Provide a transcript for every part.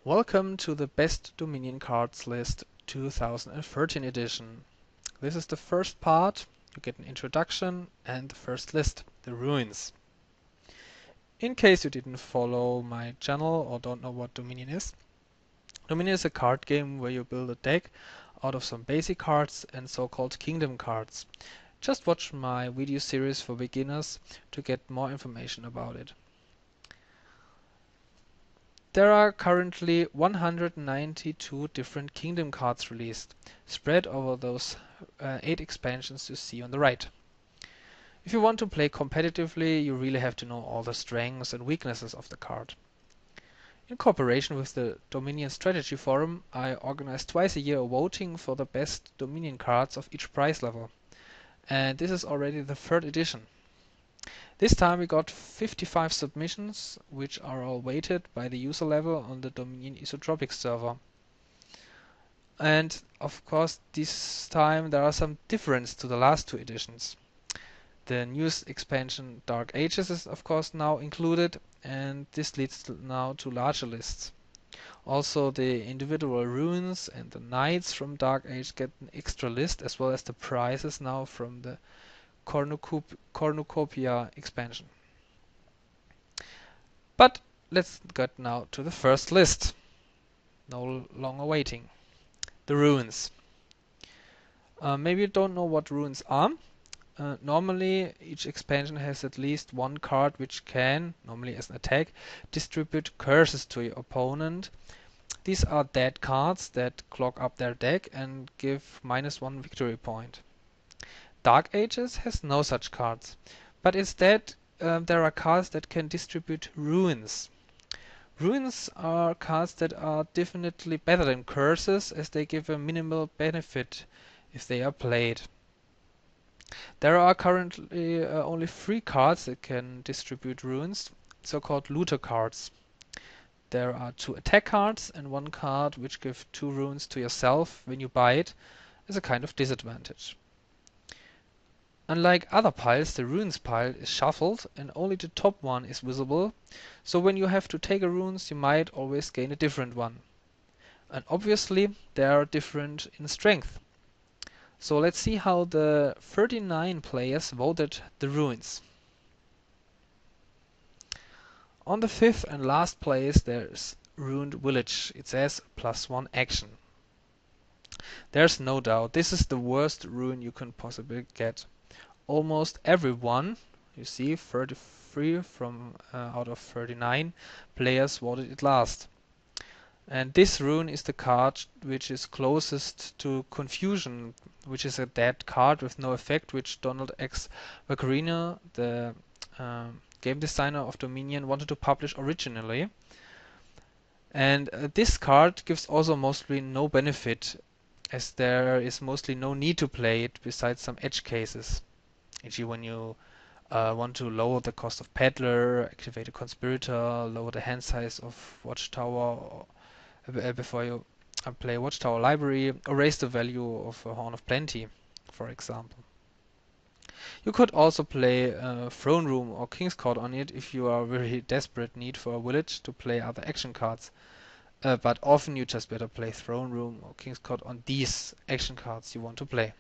Welcome to the Best Dominion Cards List 2013 edition. This is the first part. You get an introduction and the first list, the ruins. In case you didn't follow my channel or don't know what Dominion is a card game where you build a deck out of some basic cards and so-called kingdom cards. Just watch my video series for beginners to get more information about it. There are currently 192 different kingdom cards released, spread over those 8 expansions you see on the right. If you want to play competitively, you really have to know all the strengths and weaknesses of the card. In cooperation with the Dominion Strategy Forum, I organize twice a year a voting for the best Dominion cards of each price level. And this is already the 3rd edition. This time we got 55 submissions, which are all weighted by the user level on the Dominion Isotropic server. And of course, this time there are some difference to the last 2 editions. The newest expansion Dark Ages is of course now included, and this leads now to larger lists. Also, the individual runes and the knights from Dark Age get an extra list, as well as the prizes now from the Cornucopia expansion. But let's get now to the first list. No longer waiting. The runes. Maybe you don't know what runes are. Normally, each expansion has at least one card which can, normally as an attack, distribute curses to your opponent. These are dead cards that clog up their deck and give -1 victory point. Dark Ages has no such cards, but instead there are cards that can distribute ruins. Ruins are cards that are definitely better than curses, as they give a minimal benefit if they are played. There are currently only 3 cards that can distribute ruins, so-called looter cards. There are 2 attack cards and 1 card which give 2 runes to yourself when you buy it as a kind of disadvantage. Unlike other piles, the runes pile is shuffled and only the top one is visible, so when you have to take a runes you might always gain a different one. And obviously they are different in strength. So let's see how the 39 players voted the ruins. On the 5th and last place there's Ruined Village. It says +1 action. There's no doubt this is the worst ruin you can possibly get. Almost everyone, you see 33 from out of 39 players voted it last. And this ruin is the card which is closest to Confusion, which is a dead card with no effect, which Donald X. Vaccarino, the game designer of Dominion, wanted to publish originally. And this card gives also mostly no benefit, as there is mostly no need to play it besides some edge cases. E.g. when you want to lower the cost of Peddler, activate a Conspirator, lower the hand size of Watchtower before you play Watchtower Library, or raise the value of a Horn of Plenty, for example. You could also play Throne Room or King's Court on it if you are very desperate need for a village to play other action cards. But often you just better play Throne Room or King's Court on these action cards you want to play.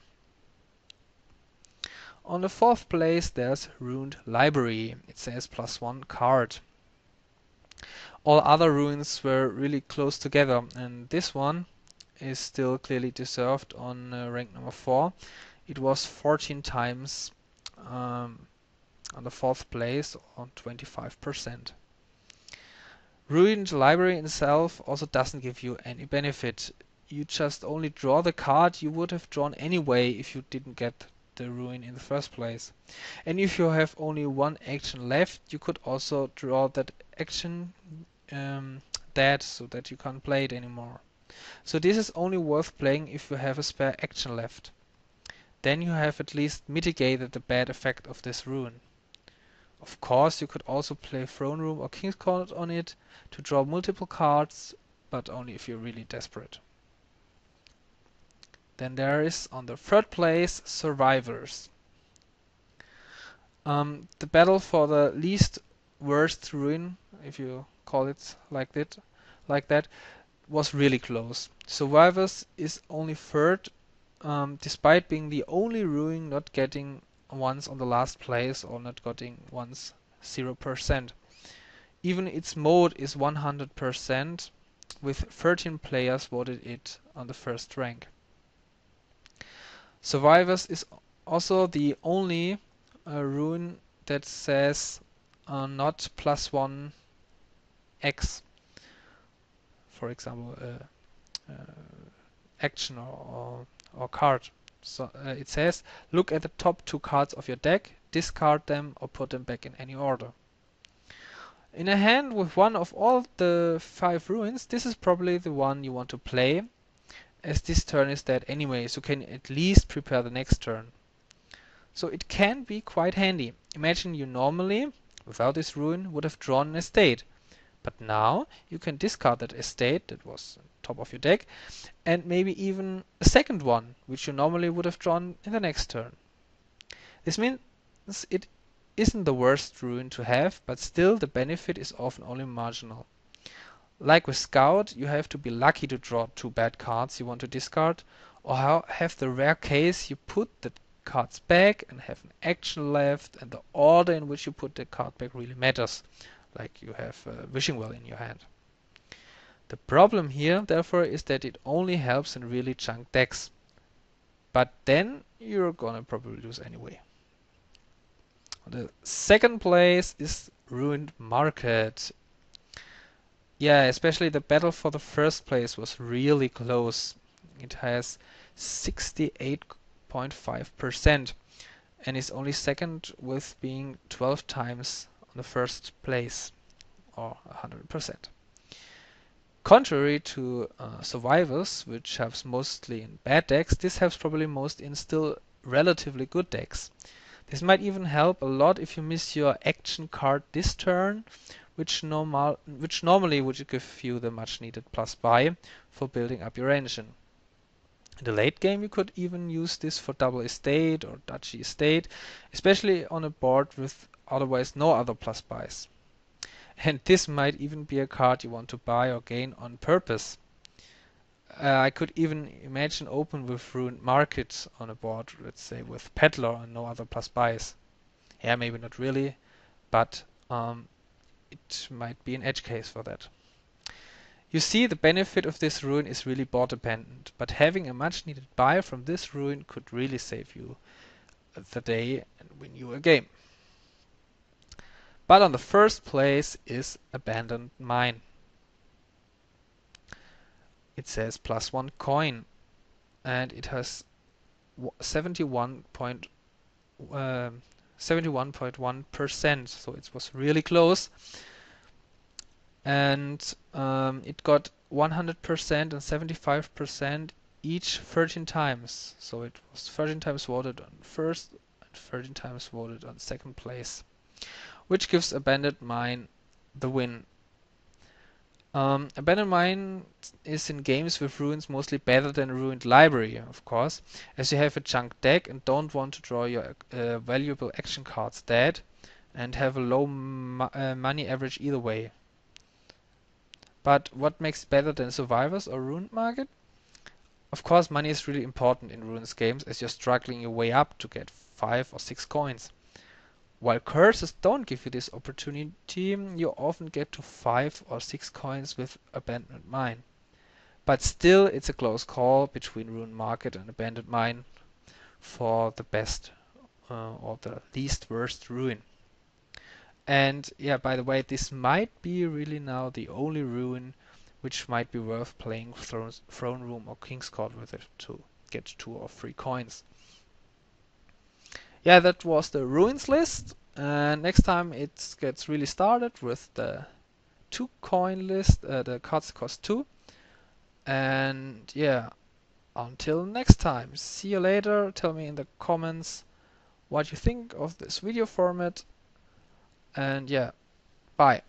On the 4th place there's Ruined Library. It says +1 card. All other ruins were really close together, and this one is still clearly deserved on rank number 4. It was 14 times on the 4th place, on 25%. Ruined Library itself also doesn't give you any benefit. You just only draw the card you would have drawn anyway if you didn't get the ruin in the first place. And if you have only 1 action left, you could also draw that action dead, so that you can't play it anymore. So this is only worth playing if you have a spare action left. Then you have at least mitigated the bad effect of this ruin. Of course, you could also play Throne Room or King's Court on it to draw multiple cards, but only if you're really desperate. Then there is, on the 3rd place, Survivors. The battle for the least worst ruin, if you call it like that, like that, was really close. Survivors is only third, despite being the only ruin not getting once on the last place or not getting once 0%. Even its mode is 100%, with 13 players voted it on the first rank. Survivors is also the only ruin that says not +1 X, for example, action or card. So it says, look at the top 2 cards of your deck, discard them or put them back in any order. In a hand with one of all the 5 ruins, this is probably the one you want to play, as this turn is dead anyway, so you can at least prepare the next turn. So it can be quite handy. Imagine you normally, without this ruin, would have drawn an estate. But now you can discard that estate that was on top of your deck, and maybe even a second one, which you normally would have drawn in the next turn. This means it isn't the worst ruin to have, but still the benefit is often only marginal. Like with Scout, you have to be lucky to draw 2 bad cards you want to discard, or have the rare case you put the cards back and have an action left, and the order in which you put the card back really matters, like you have Wishing Well in your hand. The problem here, therefore, is that it only helps in really junk decks. But then you're gonna probably lose anyway. The second place is Ruined Market. Yeah, especially the battle for the first place was really close. It has 68.5% and is only second with being 12 times on the first place, or 100%. Contrary to Survivors, which helps mostly in bad decks, this helps probably most in still relatively good decks. This might even help a lot if you miss your action card this turn, which normally would give you the much needed plus buy for building up your engine. In the late game you could even use this for double estate or duchy estate, especially on a board with otherwise no other plus buys. And this might even be a card you want to buy or gain on purpose. I could even imagine open with Ruined Market on a board, let's say with Peddler and no other plus buys. Yeah, maybe not really, but it might be an edge case for that. You see, the benefit of this ruin is really board dependent, but having a much needed buy from this ruin could really save you the day and win you a game. But on the first place is Abandoned Mine. It says +1 coin, and it has 71.1%, so it was really close. And it got 100% and 75% each 13 times. So it was 13 times voted on first and 13 times voted on second place, which gives Abandoned Mine the win. Abandoned Mine is in games with ruins mostly better than Ruined Library, of course, as you have a junk deck and don't want to draw your valuable action cards dead and have a low money average either way. But what makes it better than Survivors or Ruined Market? Of course, money is really important in Ruins games as you're struggling your way up to get 5 or 6 coins. While curses don't give you this opportunity, you often get to 5 or 6 coins with Abandoned Mine. But still, it's a close call between Ruined Market and Abandoned Mine for the best or the least worst ruin. And yeah, by the way, this might be really now the only ruin which might be worth playing Throne Room or King's Court with it to get 2 or 3 coins. Yeah, that was the ruins list. And next time it gets really started with the 2 coin list. The cards cost 2. And yeah, until next time. See you later. Tell me in the comments what you think of this video format. And yeah, bye.